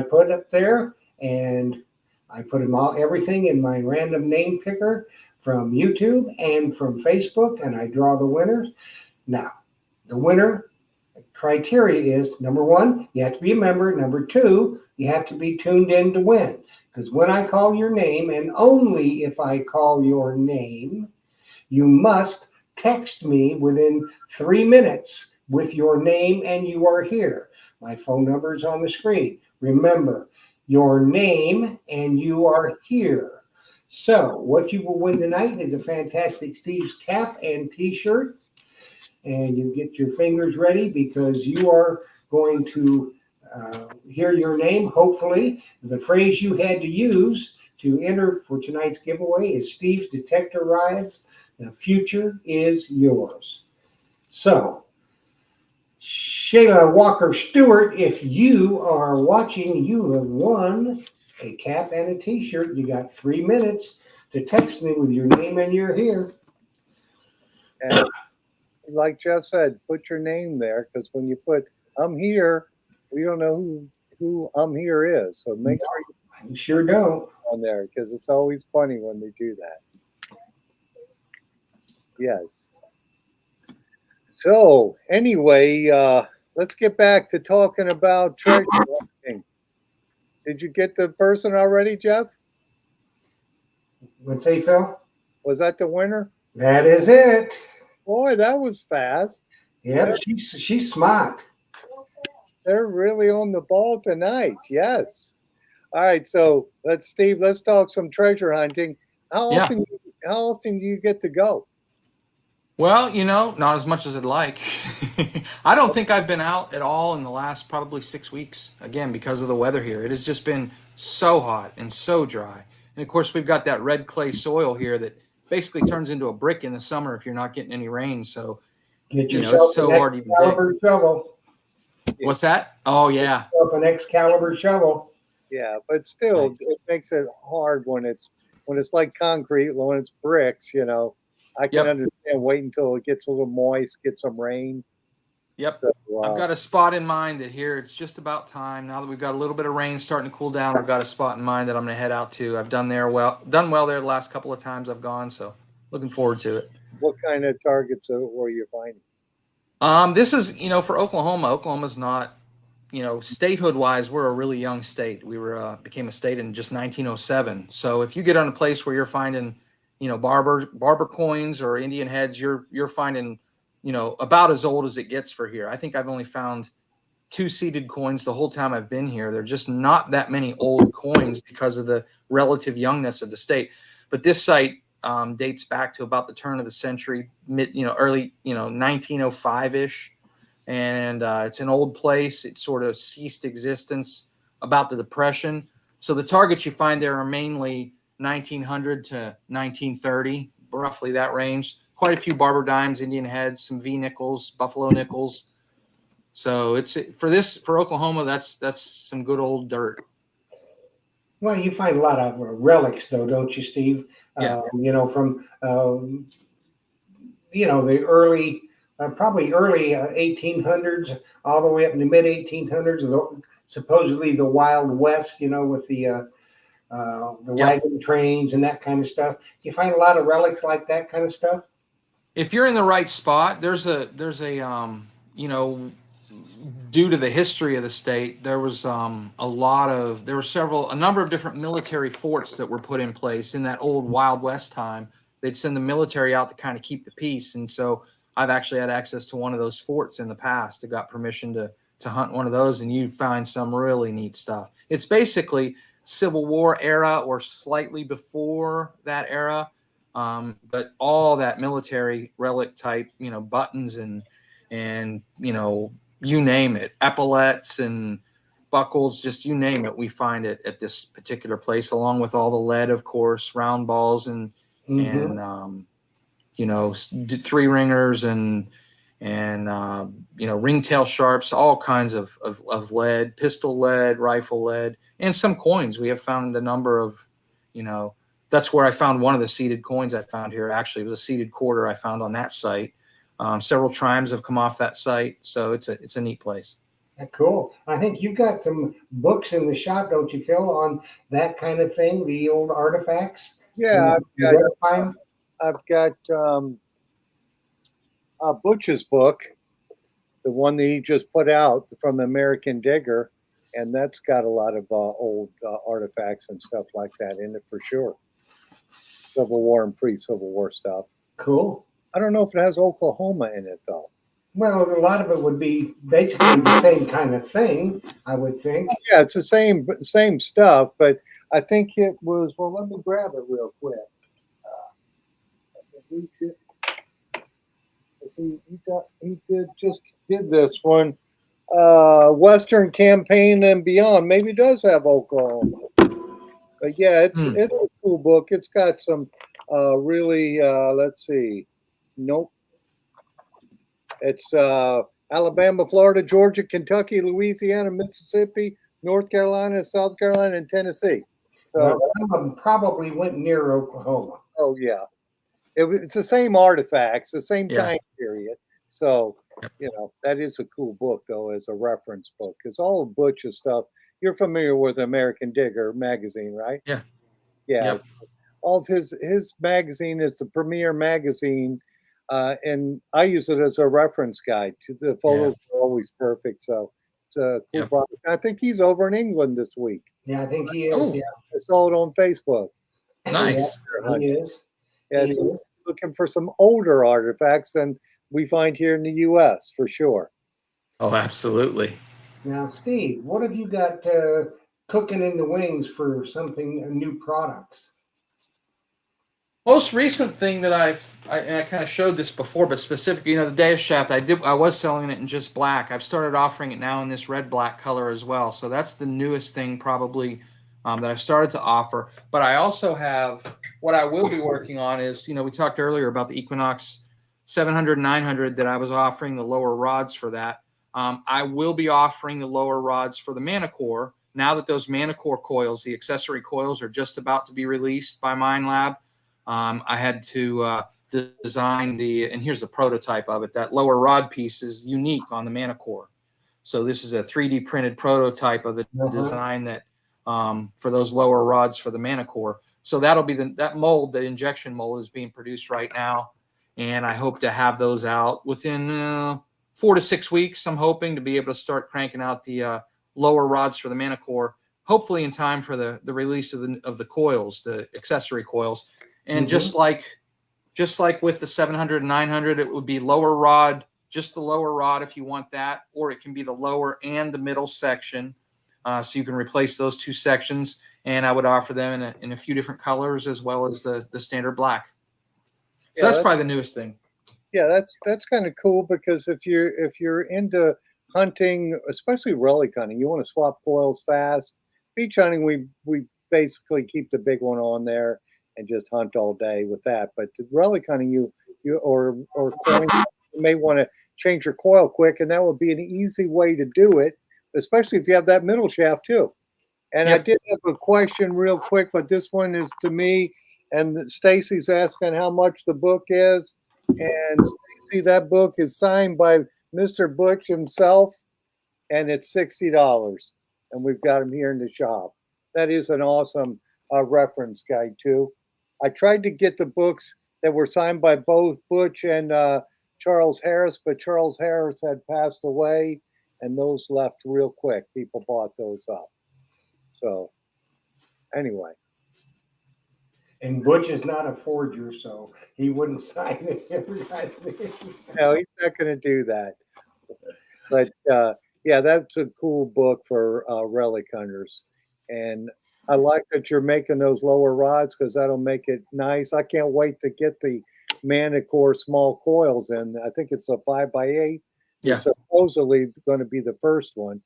put up there, and I put everything in my random name picker from YouTube and from Facebook, and I draw the winners. Now, the winner criteria is number one, you have to be a member. Number two, you have to be tuned in to win. Because when I call your name, and only if I call your name, you must text me within 3 minutes with your name and you are here. My phone number is on the screen. Remember, your name and you are here. So, what you will win tonight is a fantastic Steve's cap and t-shirt, and you get your fingers ready because you are going to hear your name. Hopefully, the phrase you had to use to enter for tonight's giveaway is Steve's Detector Rides. The future is yours. So, Shayla Walker Stewart, if you are watching, you have won a cap and a t-shirt. You got 3 minutes to text me with your name and you're here. And like Jeff said, put your name there because when you put "I'm here," we don't know who "I'm here" is. So make sure You sure don't. you're on there because it's always funny when they do that. Yes. So anyway, let's get back to talking about treasure hunting. Did you get the person already, Jeff? What'd say, Phil? Was that the winner? That is it. Boy, that was fast. Yep, she's smart. They're really on the ball tonight. Yes. All right. So Steve. Let's talk some treasure hunting. How Yeah. often? How often do you get to go? Well, not as much as I'd like. I don't think I've been out at all in the last probably 6 weeks, again, because of the weather here. It has just been so hot and so dry. And of course, we've got that red clay soil here that basically turns into a brick in the summer if you're not getting any rain. So, Get it's yourself an so hard to even dig. Excalibur shovel. What's that? Oh, Get yeah. yourself an Excalibur shovel. Yeah, but still, Nice. it makes it hard when it's like concrete, when it's bricks. I can Yep. understand waiting until it gets a little moist, get some rain. Yep. So I've got a spot in mind that here it's just about time. Now that we've got a little bit of rain starting to cool down, I've got a spot in mind that I'm going to head out to. I've done well there the last couple of times I've gone, so looking forward to it. what kind of targets were you finding? This is, for Oklahoma. Oklahoma's not, statehood wise, we're a really young state. We became a state in just 1907. So if you get on a place where you're finding, barber coins or Indian heads, you're finding, about as old as it gets for here. I think I've only found two seeded coins the whole time I've been here. There are just not that many old coins because of the relative youngness of the state. But this site dates back to about the turn of the century, early, 1905 ish. And it's an old place. It sort of ceased existence about the Depression. So the targets you find there are mainly 1900 to 1930, roughly that range. Quite a few barber dimes, Indian heads, some V nickels, buffalo nickels. So it's for Oklahoma. That's some good old dirt. Well, you find a lot of relics, though, don't you, Steve? Yeah. From the early, probably early 1800s, all the way up in the mid 1800s. Supposedly the Wild West, with the Yep. wagon trains and that kind of stuff. You find a lot of relics like that kind of stuff. If you're in the right spot, there's a due to the history of the state, there was a number of different military forts that were put in place in that old Wild West time. They'd send the military out to kind of keep the peace, and so I've actually had access to one of those forts in the past. I got permission to hunt one of those, and you find some really neat stuff. It's basically Civil War era or slightly before that era, but all that military relic type, buttons and you name it, epaulets and buckles, just you name it, we find it at this particular place, along with all the lead, of course, round balls and Mm-hmm. three ringers and ringtail sharps, all kinds of lead, pistol lead, rifle lead, and some coins. We have found a number of, that's where I found one of the seeded coins I found here. Actually, it was a seeded quarter I found on that site. Several trimes have come off that site, so it's a neat place. Cool. I think you've got some books in the shop, don't you, Phil, on that kind of thing, the old artifacts? Yeah, Where to find? I've got Butch's book, the one that he just put out from American Digger, and that's got a lot of old artifacts and stuff like that in it for sure. Civil War and pre-Civil War stuff. Cool. I don't know if it has Oklahoma in it though. Well, a lot of it would be basically the same kind of thing, I would think. Yeah, it's the same stuff, but I think it was. Well, let me grab it real quick. He did this one. Western Campaign and Beyond. Maybe it does have Oklahoma. But yeah, it's a cool book. It's got some really. Let's see. Nope. It's Alabama, Florida, Georgia, Kentucky, Louisiana, Mississippi, North Carolina, South Carolina, and Tennessee. So, Well, some of them probably went near Oklahoma. oh yeah, it's the same artifacts, the same Yeah. time period. So, that is a cool book though, as a reference book. Because all of Butch's stuff, you're familiar with American Digger magazine, right? Yeah. Yes. Yep. All of his magazine is the premier magazine And I use it as a reference guide. The Yeah. photos are always perfect, so it's a cool Yep. product. I think he's over in England this week. Yeah, I think he is. Oh, Yeah, I saw it on Facebook. yeah, nice. he is. Yeah, He so is. looking for some older artifacts than we find here in the U.S. for sure. Oh, absolutely. Now, Steve, what have you got cooking in the wings for something new products? Most recent thing that I kind of showed this before, but specifically, the Deus shaft, I was selling it in just black. I've started offering it now in this red black color as well. So that's the newest thing probably that I've started to offer. But I also have what I will be working on is, we talked earlier about the Equinox 700 900 that I was offering the lower rods for that. I will be offering the lower rods for the Manicore now that those Manicore coils, the accessory coils, are just about to be released by Mind I had to design and here's the prototype of it. That lower rod piece is unique on the Manicore. So this is a 3D printed prototype of the design that for those lower rods for the Manicore. So that'll be that mold, the injection mold, is being produced right now, and I hope to have those out within 4 to 6 weeks. I'm hoping to be able to start cranking out the lower rods for the Manicore, hopefully in time for the release of the coils, the accessory coils. And just like with the 700 and 900, it would be lower rod, just the lower rod if you want that, or it can be the lower and the middle section. So you can replace those two sections, and I would offer them in a few different colors as well as the standard black. So Yeah, that's probably the newest thing. Yeah, that's kind of cool because if you're into hunting, especially relic hunting, you want to swap coils fast. Beach hunting, we basically keep the big one on there and just hunt all day with that. But the relic hunting, you or coin, you may want to change your coil quick, and that would be an easy way to do it, especially if you have that middle shaft too. And I Yep. did have a question real quick, but this one is to me. And Stacy's asking how much the book is. And Stacy, that book is signed by Mr. Butch himself, and it's $60. And we've got him here in the shop. That is an awesome reference guide too. I tried to get the books that were signed by both Butch and Charles Harris, but Charles Harris had passed away, and those left real quick. People bought those up. So anyway, And Butch is not a forger, so he wouldn't sign it. Every guy's name. no, he's not going to do that. But yeah, that's a cool book for relic hunters, and I like that you're making those lower rods because that'll make it nice. I can't wait to get the Manicore small coils in. I think it's a 5x8. Yeah. It's supposedly going to be the first one,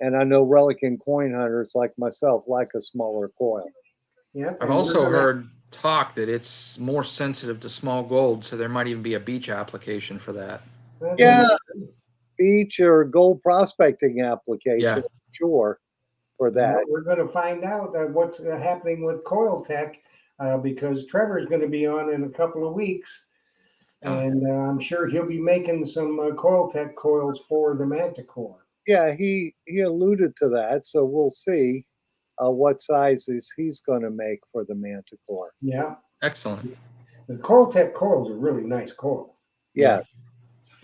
and I know relic and coin hunters like myself like a smaller coil. Yep. I've and also we're gonna- heard talk that it's more sensitive to small gold, so there might even be a beach application for that. Yeah, beach or gold prospecting application, Yeah. sure, for that. We're going to find out what's happening with Coil Tech because Trevor's going to be on in a couple of weeks. And I'm sure he'll be making some Coil Tech coils for the Manticore. Yeah, he alluded to that, so we'll see what sizes he's going to make for the Manticore. Yeah. Excellent. The Coil Tech coils are really nice coils. Yes.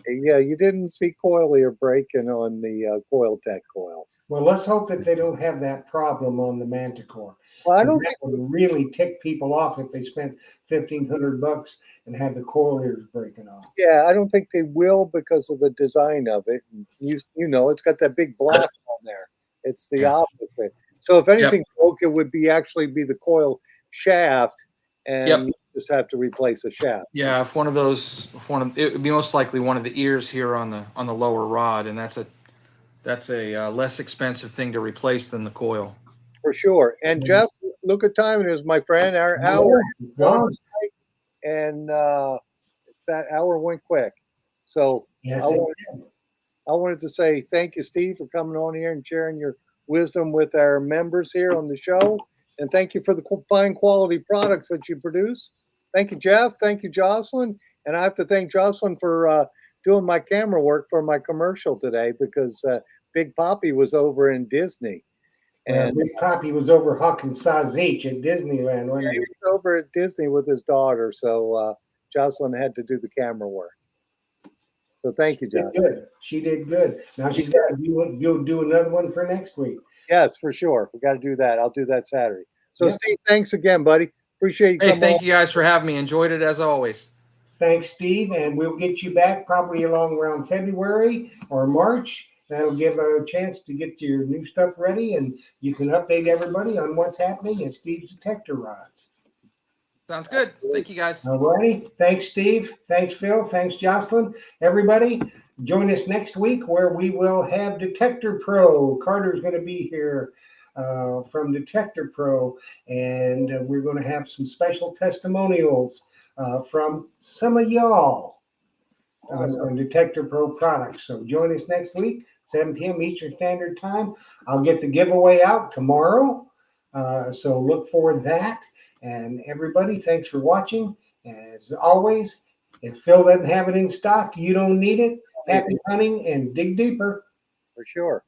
Yeah, you didn't see coilier breaking on the Coil Tech coils. Well, let's hope that they don't have that problem on the Manticore. Well, I don't That think. would really tick people off if they spent $1,500 and had the coil ears breaking off. Yeah, I don't think they will because of the design of it. You know, it's got that big block on there. It's the opposite. So if anything broke, it would actually be the coil shaft, and you just have to replace a shaft. Yeah, it would be most likely one of the ears here on the lower rod, and that's a less expensive thing to replace than the coil. For sure. And Jeff, look at time it is, my friend. Our hour is gone, and that hour went quick. So Yes, I wanted to say thank you, Steve, for coming on here and sharing your wisdom with our members here on the show. And thank you for the fine quality products that you produce. Thank you, Jeff. Thank you, Jocelyn. And I have to thank Jocelyn for doing my camera work for my commercial today because Big Poppy was over in Disney. And Big Poppy was over Hawkins Sazich at Disneyland, wasn't he he? was over at Disney with his daughter. So Jocelyn had to do the camera work. So thank you, Did Jocelyn. good. She did good. Now she's got to do another one for next week. Yes, for sure. We got to do that. I'll do that Saturday. So, Yep. Steve, thanks again, buddy. Appreciate you Hey, coming. thank you guys for having me. Enjoyed it as always. Thanks, Steve, and we'll get you back probably along around February or March. That'll give a chance to get your new stuff ready, and you can update everybody on what's happening at Steve's Detector Rods. Sounds good. Thank you, guys. All righty. Thanks, Steve. Thanks, Phil. Thanks, Jocelyn. Everybody, join us next week where we will have Detector Pro. Carter's going to be here from Detector Pro, and we're going to have some special testimonials from some of y'all on Detector Pro products. So join us next week, 7 p.m. Eastern Standard Time. I'll get the giveaway out tomorrow, so look for that. And everybody, thanks for watching. As always, if Phil doesn't have it in stock, you don't need it. Happy hunting and dig deeper. For sure.